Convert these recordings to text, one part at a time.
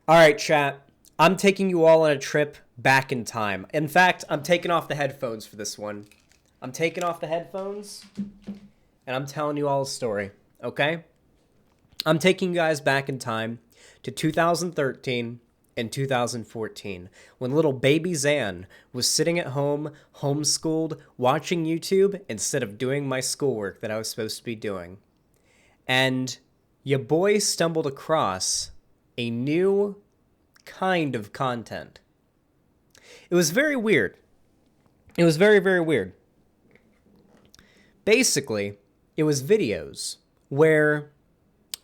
All right, chat. I'm taking you all on a trip back in time. In fact, I'm taking off the headphones for this one. I'm taking off the headphones and I'm telling you all a story, okay? I'm taking you guys back in time to 2013 and 2014 when little baby Zan was sitting at home, homeschooled, watching YouTube instead of doing my schoolwork that I was supposed to be doing. And your boy stumbled across a new kind of content. It was very weird. It was very, very weird. Basically, it was videos where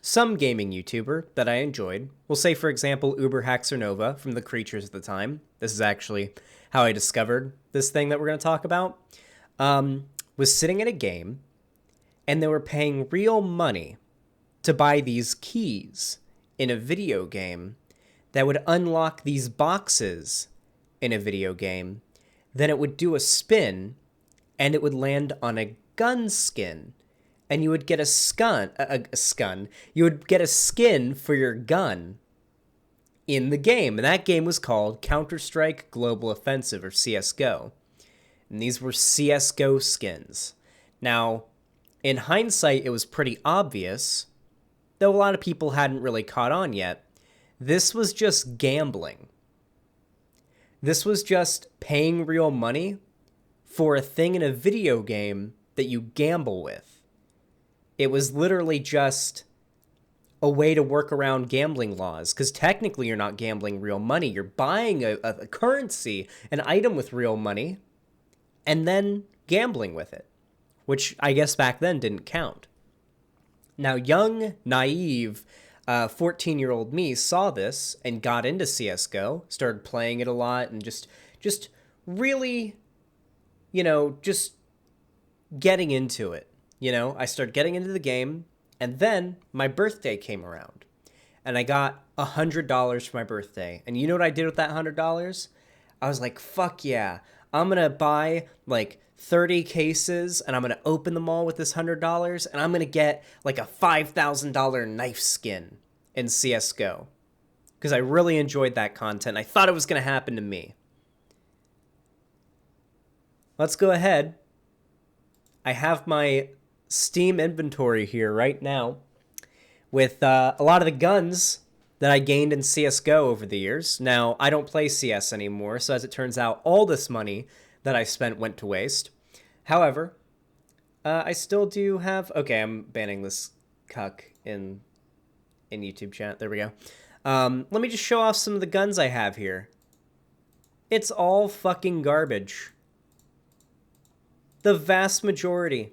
some gaming YouTuber that I enjoyed, we'll say, for example, Uber Haxernova from The Creatures at the time. This is actually how I discovered this thing that we're going to talk about. Was sitting in a game and they were paying real money to buy these keys in a video game that would unlock these boxes in a video game. Then it would do a spin and it would land on a gun skin. And you would get you would get a skin for your gun in the game. And that game was called Counter-Strike Global Offensive, or CSGO. And these were CSGO skins. Now, in hindsight, it was pretty obvious, though a lot of people hadn't really caught on yet. This was just gambling. This was just paying real money for a thing in a video game that you gamble with. It was literally just a way to work around gambling laws, because technically you're not gambling real money. You're buying a currency, an item with real money, and then gambling with it, which I guess back then didn't count. Now, young, naive, 14-year-old me saw this and got into CSGO, started playing it a lot, and just really, just getting into it. I started getting into the game, and then my birthday came around, and I got $100 for my birthday. And you know what I did with that $100? I was like, fuck yeah, I'm gonna buy like 30 cases, and I'm gonna open them all with this $100, and I'm gonna get like a $5,000 knife skin in CSGO. Because I really enjoyed that content. I thought it was gonna happen to me. Let's go ahead. I have my Steam inventory here right now with a lot of the guns that I gained in CSGO over the years. Now, I don't play CS anymore, so as it turns out, all this money that I spent went to waste. However, I still do have... Okay, I'm banning this cuck in YouTube chat. There we go. Let me just show off some of the guns I have here. It's all fucking garbage. The vast majority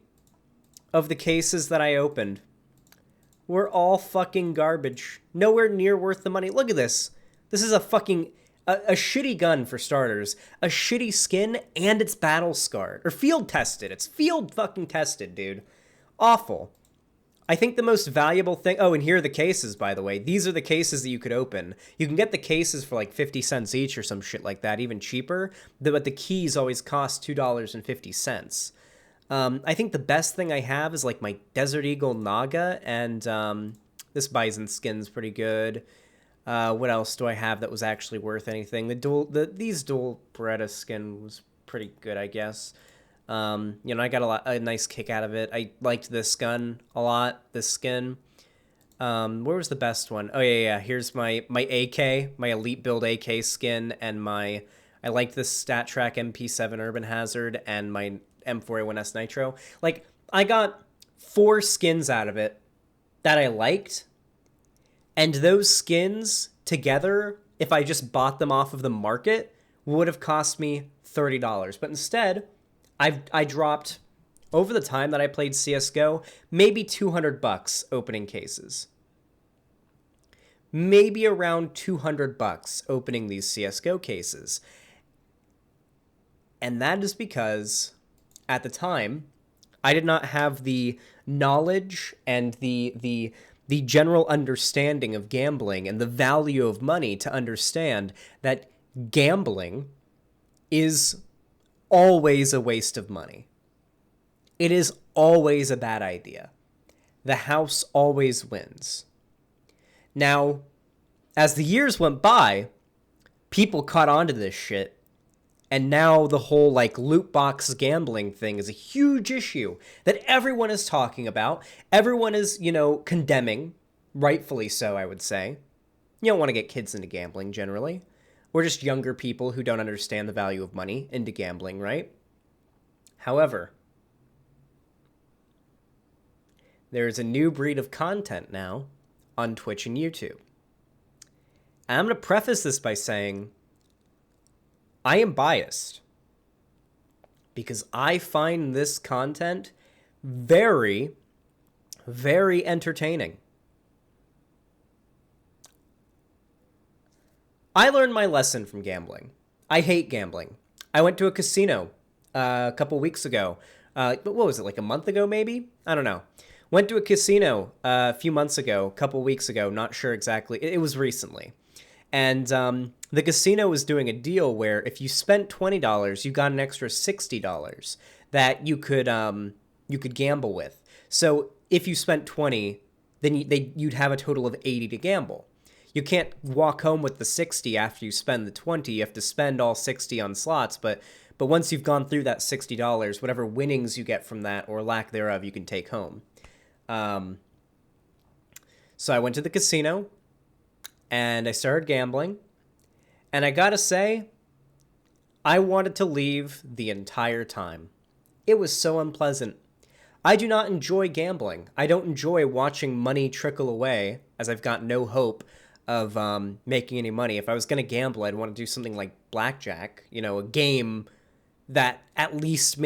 of the cases that I opened were all fucking garbage. Nowhere near worth the money. Look at this. This is a fucking... A shitty gun, for starters. A shitty skin, and it's battle scarred. Or field tested. It's field fucking tested, dude. Awful. I think the most valuable thing... Oh, and here are the cases, by the way. These are the cases that you could open. You can get the cases for like 50 cents each or some shit like that, even cheaper. But the keys always cost $2.50. I think the best thing I have is like my Desert Eagle Naga, and this Bison skin's pretty good. What else do I have that was actually worth anything? These dual Beretta skin was pretty good, I guess. I got a nice kick out of it. I liked this gun a lot, this skin. Where was the best one? Oh yeah. Here's my AK, my Elite Build AK skin, and I liked this Stat Track MP7 Urban Hazard and my M4A1S Nitro. Like, I got 4 skins out of it that I liked, and those skins together, if I just bought them off of the market, would have cost me $30. But instead, I dropped, over the time that I played CSGO, maybe $200 opening cases. Maybe around $200 opening these CSGO cases. And that is because, at the time, I did not have the knowledge and the general understanding of gambling and the value of money to understand that gambling is always a waste of money. It is always a bad idea. The house always wins. Now, as the years went by, people caught on to this shit. And now the whole like loot box gambling thing is a huge issue that everyone is talking about. Everyone is, condemning, rightfully so, I would say. You don't want to get kids into gambling generally, or just younger people who don't understand the value of money into gambling, right? However, there is a new breed of content now on Twitch and YouTube. And I'm going to preface this by saying I am biased because I find this content very, very entertaining. I learned my lesson from gambling. I hate gambling. I went to a casino a couple weeks ago. What was it, like a month ago maybe? I don't know. Went to a casino a few months ago, a couple weeks ago, not sure exactly. It was recently. And the casino was doing a deal where if you spent $20, you got an extra $60 that you could gamble with. So if you spent 20, then you'd have a total of 80 to gamble. You can't walk home with the 60 after you spend the 20. You have to spend all 60 on slots, but once you've gone through that $60, whatever winnings you get from that or lack thereof, you can take home. So I went to the casino and I started gambling, and I gotta say, I wanted to leave the entire time. It was so unpleasant. I do not enjoy gambling. I don't enjoy watching money trickle away, as I've got no hope of making any money. If I was going to gamble, I'd want to do something like blackjack, a game that at least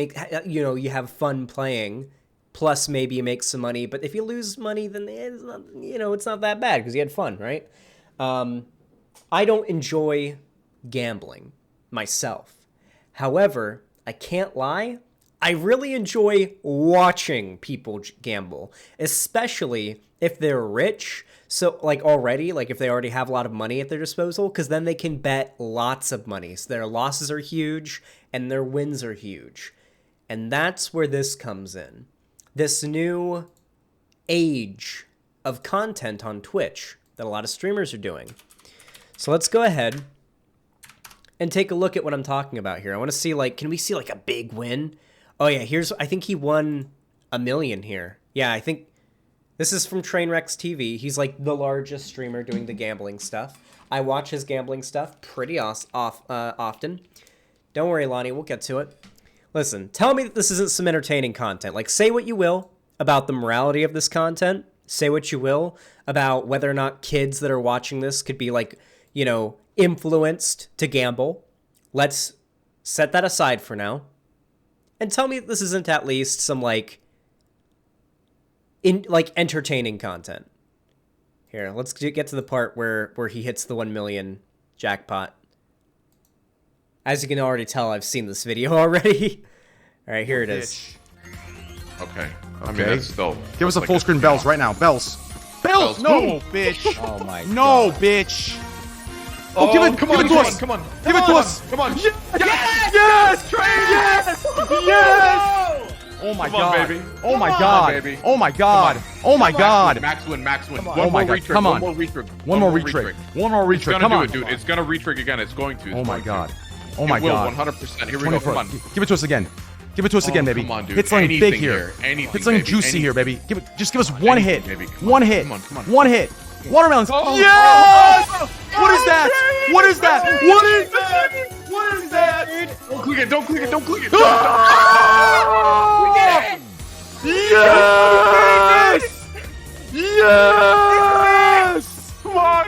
you have fun playing, plus maybe you make some money. But if you lose money, then it's not, it's not that bad because you had fun, right? I don't enjoy gambling myself. However, I can't lie, I really enjoy watching people gamble, especially if they're rich. So if they already have a lot of money at their disposal, because then they can bet lots of money. So their losses are huge and their wins are huge. And that's where this comes in. This new age of content on Twitch that a lot of streamers are doing. So let's go ahead and take a look at what I'm talking about here. I want to see, can we see a big win? Oh yeah, I think he won $1 million here. Yeah, I think this is from TrainWrecks TV. He's the largest streamer doing the gambling stuff. I watch his gambling stuff pretty often. Don't worry, Lonnie, we'll get to it. Listen, tell me that this isn't some entertaining content. Say what you will about the morality of this content. Say what you will about whether or not kids that are watching this could be influenced to gamble. Let's set that aside for now. And tell me that this isn't at least some entertaining content. Here, let's get to the part where he hits the 1 million jackpot. As you can already tell, I've seen this video already. All right, here it is. Okay. I mean, that's still... Give us a full screen bells right now. Bells. Bells! No, bitch! Oh my god. No, bitch! Oh, give it to us! Come on! Give it to us! Come on! Yes! Yes! Yes! Yes! Oh my god! Baby. Oh my god! Baby. Oh my god! Oh my god! Max win! Oh my god! Come on! One more retrig! One more retrig! Come on! It's gonna do it, dude. It's gonna retrig again. It's going to. Oh my god! Oh my god! 100%. Here we go. Come on. Give it to us again. Give it to us again, baby. Come on, dude. Hit something big here. Hit something juicy here, baby. Just give us one hit. One hit. Come on. One hit. Watermelons. Yes! What is that? What is that? What is that? What is that? Don't click it. Don't click it. Don't click it. Yes! Yes! Come on.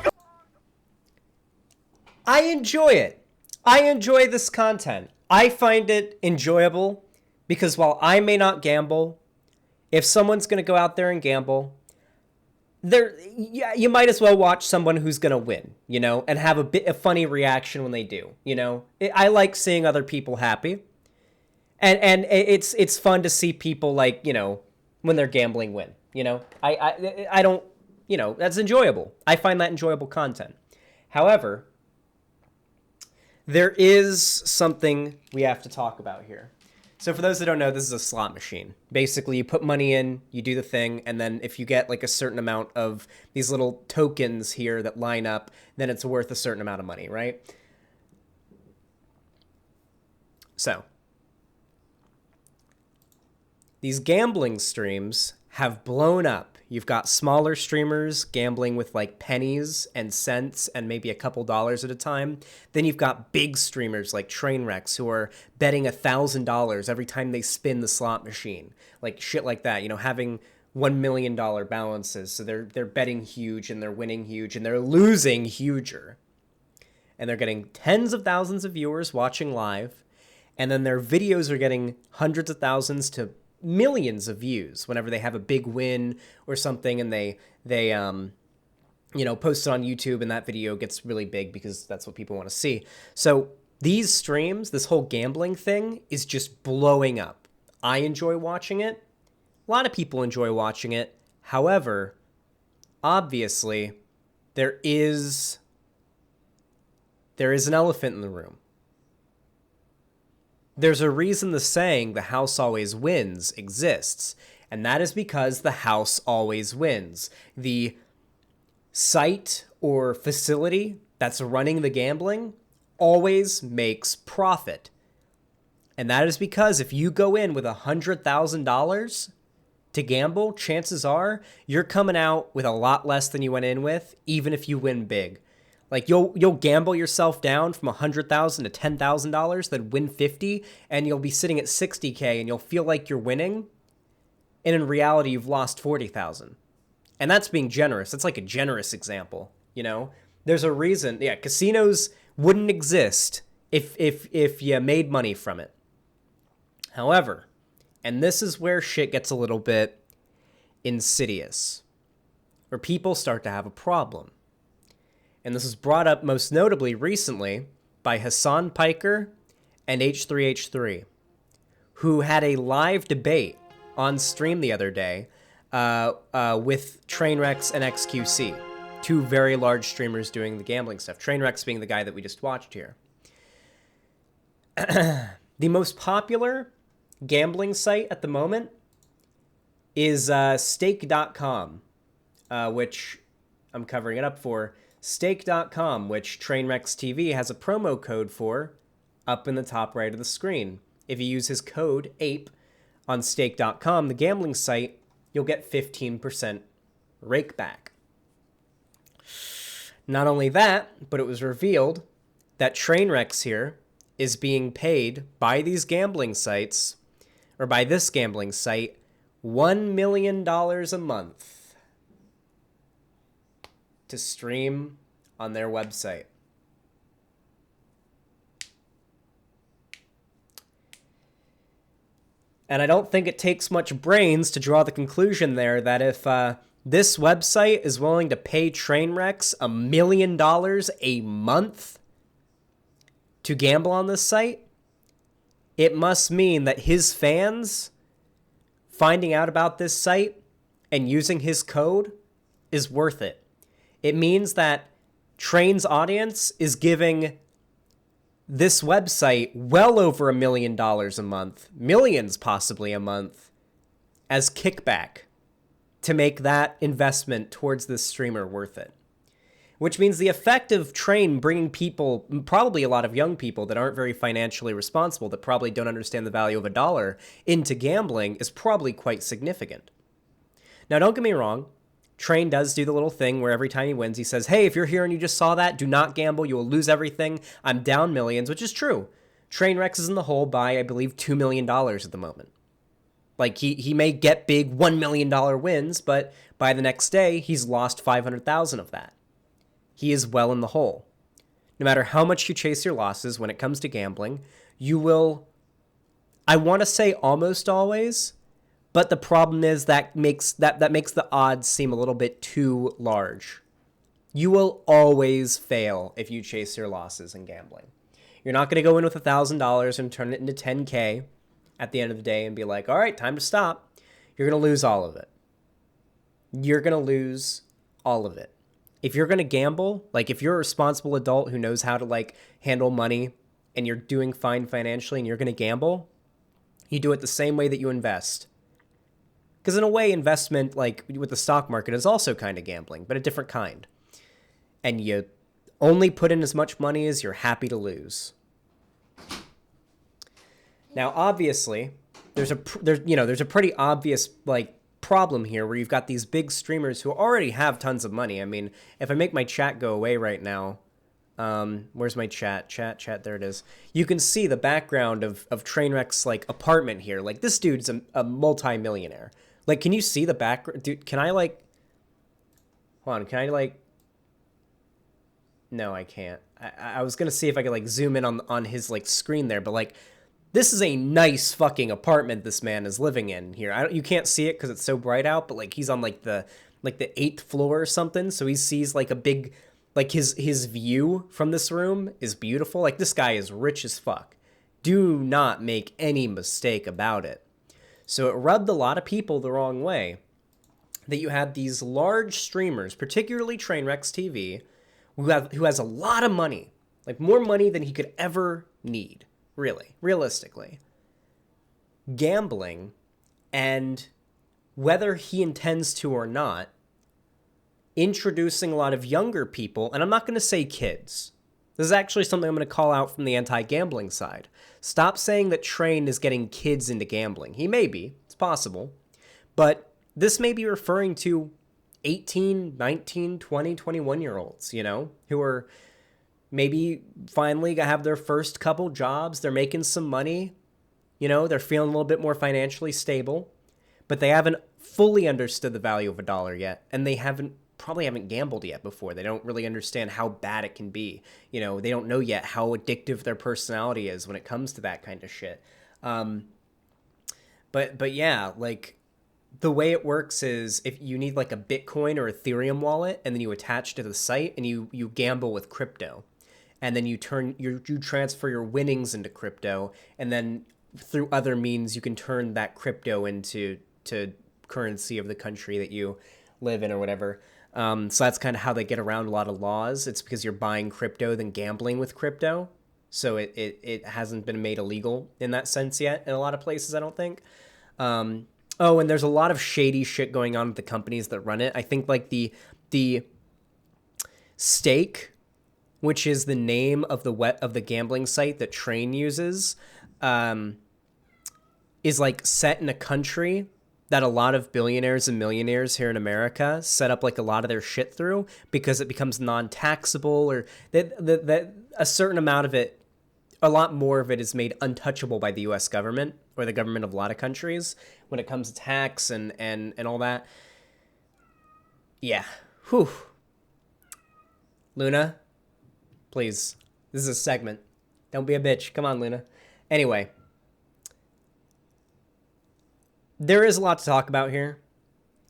I enjoy it. I enjoy this content. I find it enjoyable because while I may not gamble, if someone's going to go out there and gamble, you might as well watch someone who's going to win, and have a funny reaction when they do, I like seeing other people happy. And it's fun to see people when they're gambling win, I don't, that's enjoyable. I find that enjoyable content. However, there is something we have to talk about here. So for those that don't know, this is a slot machine. Basically, you put money in, you do the thing, and then if you get like a certain amount of these little tokens here that line up, then it's worth a certain amount of money, right? So these gambling streams have blown up. You've got smaller streamers gambling with like pennies and cents and maybe a couple dollars at a time. Then you've got big streamers like TrainWrecks who are betting $1,000 every time they spin the slot machine. Like shit like that, you know, having $1 million balances. So they're betting huge and they're winning huge and they're losing huger. And they're getting tens of thousands of viewers watching live. And then their videos are getting hundreds of thousands to millions of views whenever they have a big win or something, and they post it on YouTube, and that video gets really big because that's what people want to see. So these streams, this whole gambling thing is just blowing up. I enjoy watching it. A lot of people enjoy watching it. However, obviously, there is an elephant in the room. There's a reason the saying, the house always wins, exists, and that is because the house always wins. The site or facility that's running the gambling always makes profit. And that is because if you go in with $100,000 to gamble, chances are you're coming out with a lot less than you went in with, even if you win big. Like you'll gamble yourself down from $100,000 to $10,000, then win 50, and you'll be sitting at 60K, and you'll feel like you're winning, and in reality, you've lost 40,000. And that's being generous. That's like a generous example. You know, there's a reason. Yeah, casinos wouldn't exist if you made money from it. However, and this is where shit gets a little bit insidious, where people start to have a problem. And this was brought up most notably recently by Hasan and H3H3, who had a live debate on stream the other day with TrainWrecks and XQC, two very large streamers doing the gambling stuff. TrainWrecks being the guy that we just watched here. The most popular gambling site at the moment is stake.com, which I'm covering it up for. Stake.com, which TrainWrecks TV has a promo code for up in the top right of the screen. If you use his code APE on stake.com, the gambling site, you'll get 15% rake back. Not only that, but it was revealed that TrainWrecks here is being paid by these gambling sites, or by this gambling site, $1 million a month to stream on their website. And I don't think it takes much brains to draw the conclusion there that if this website is willing to pay TrainWrecks $1 million a month to gamble on this site, it must mean that his fans finding out about this site and using his code is worth it. It means that Train's audience is giving this website well over $1 million a month, millions possibly a month, as kickback to make that investment towards this streamer worth it. Which means the effect of Train bringing people, probably a lot of young people that aren't very financially responsible, that probably don't understand the value of a dollar, into gambling is probably quite significant. Now, don't get me wrong. Train does do the little thing where every time he wins, he says, hey, if you're here and you just saw that, do not gamble. You will lose everything. I'm down millions, which is true. TrainWrecks is in the hole by, I believe, $2 million at the moment. Like, he may get big $1 million wins, but by the next day, he's lost 500,000 of that. He is well in the hole. No matter how much you chase your losses when it comes to gambling, you will, I want to say almost always, but the problem is that makes the odds seem a little bit too large. You will always fail if you chase your losses in gambling. You're not going to go in with $1,000 and turn it into 10K at the end of the day and be like, all right, time to stop. You're going to lose all of it. You're going to lose all of it. If you're going to gamble, like if you're a responsible adult who knows how to like handle money and you're doing fine financially and you're going to gamble, You do it the same way that you invest. Because in a way, investment, like with the stock market, is also kind of gambling, but a different kind. And you only put in as much money as you're happy to lose. Now, obviously, there's a pretty obvious like problem here where you've got these big streamers who already have tons of money. I mean, if I make my chat go away right now, where's my chat? Chat, there it is. You can see the background of TrainWrecks' like apartment here. Like this dude's a multi-millionaire. Like, can you see the background? Dude, can I like, hold on, can I like, no, I can't. I was gonna see if I could like zoom in on his like screen there, but like, this is a nice fucking apartment this man is living in here. You can't see it because it's so bright out, but like he's on like the 8th floor or something, so he sees like a big, like his view from this room is beautiful. Like this guy is rich as fuck. Do not make any mistake about it. So it rubbed a lot of people the wrong way that you had these large streamers, particularly TrainWrecks TV, who has a lot of money, like more money than he could ever need. Really, realistically, gambling, and whether he intends to or not, introducing a lot of younger people, and I'm not going to say kids. This is actually something I'm going to call out from the anti-gambling side. Stop saying that Train is getting kids into gambling. He may be, it's possible, but this may be referring to 18, 19, 20, 21-year-olds, you know, who are maybe finally have their first couple jobs. They're making some money. You know, they're feeling a little bit more financially stable, but they haven't fully understood the value of a dollar yet. And they probably haven't gambled yet before. They don't really understand how bad it can be. You know, they don't know yet how addictive their personality is when it comes to that kind of shit. But yeah, like the way it works is if you need like a Bitcoin or Ethereum wallet and then you attach to the site and you gamble with crypto. And then you transfer your winnings into crypto, and then through other means you can turn that crypto into currency of the country that you live in or whatever. So that's kind of how they get around a lot of laws. It's because you're buying crypto then gambling with crypto. So it hasn't been made illegal in that sense yet in a lot of places, I don't think. Oh, and there's a lot of shady shit going on with the companies that run it. I think like the Stake, which is the name of the gambling site that Train uses, is like set in a country that a lot of billionaires and millionaires here in America set up like a lot of their shit through because it becomes non-taxable, or that a certain amount of it, a lot more of it is made untouchable by the U.S. government or the government of a lot of countries when it comes to tax and all that. Yeah. Whew. Luna, please. This is a segment. Don't be a bitch. Come on, Luna. Anyway. There is a lot to talk about here.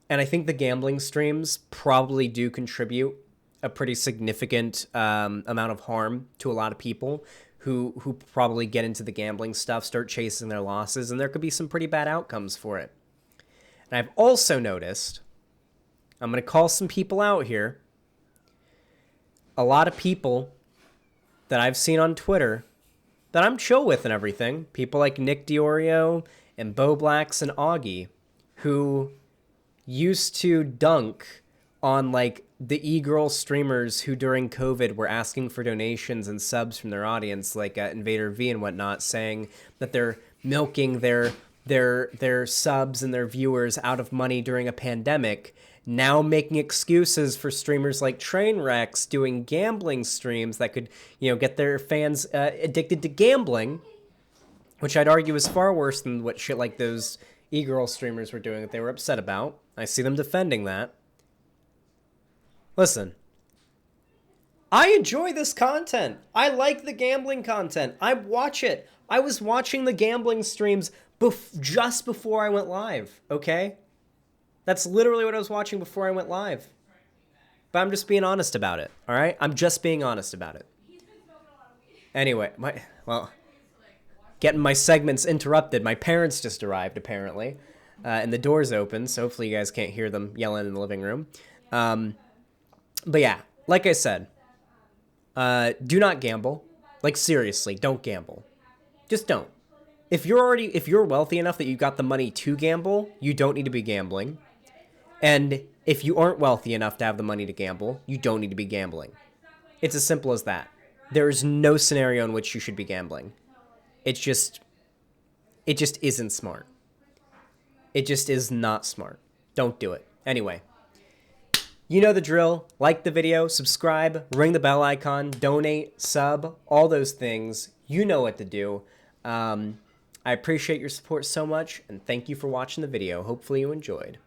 And I think the gambling streams probably do contribute a pretty significant amount of harm to a lot of people who probably get into the gambling stuff, start chasing their losses, and there could be some pretty bad outcomes for it. And I've also noticed, I'm going to call some people out here, a lot of people that I've seen on Twitter that I'm chill with and everything, people like Nick Diorio and Bo Blacks and Augie, who used to dunk on like the e-girl streamers who during COVID were asking for donations and subs from their audience, like Invader V and whatnot, saying that they're milking their subs and their viewers out of money during a pandemic, now making excuses for streamers like TrainWrecks doing gambling streams that could, get their fans addicted to gambling, which I'd argue is far worse than what shit like those e-girl streamers were doing that they were upset about. I see them defending that. Listen, I enjoy this content. I like the gambling content. I watch it. I was watching the gambling streams just before I went live, okay? That's literally what I was watching before I went live. But I'm just being honest about it, all right? I'm just being honest about it. Anyway, getting my segments interrupted. My parents just arrived, apparently, and the door's open, so hopefully you guys can't hear them yelling in the living room. But yeah, like I said, do not gamble. Like, seriously, don't gamble. Just don't. if you're wealthy enough that you got the money to gamble, you don't need to be gambling. And if you aren't wealthy enough to have the money to gamble, you don't need to be gambling. It's as simple as that. There is no scenario in which you should be gambling. It just isn't smart. It just is not smart. Don't do it. Anyway, you know the drill. Like the video, subscribe, ring the bell icon, donate, sub, all those things. You know what to do. I appreciate your support so much, and thank you for watching the video. Hopefully you enjoyed.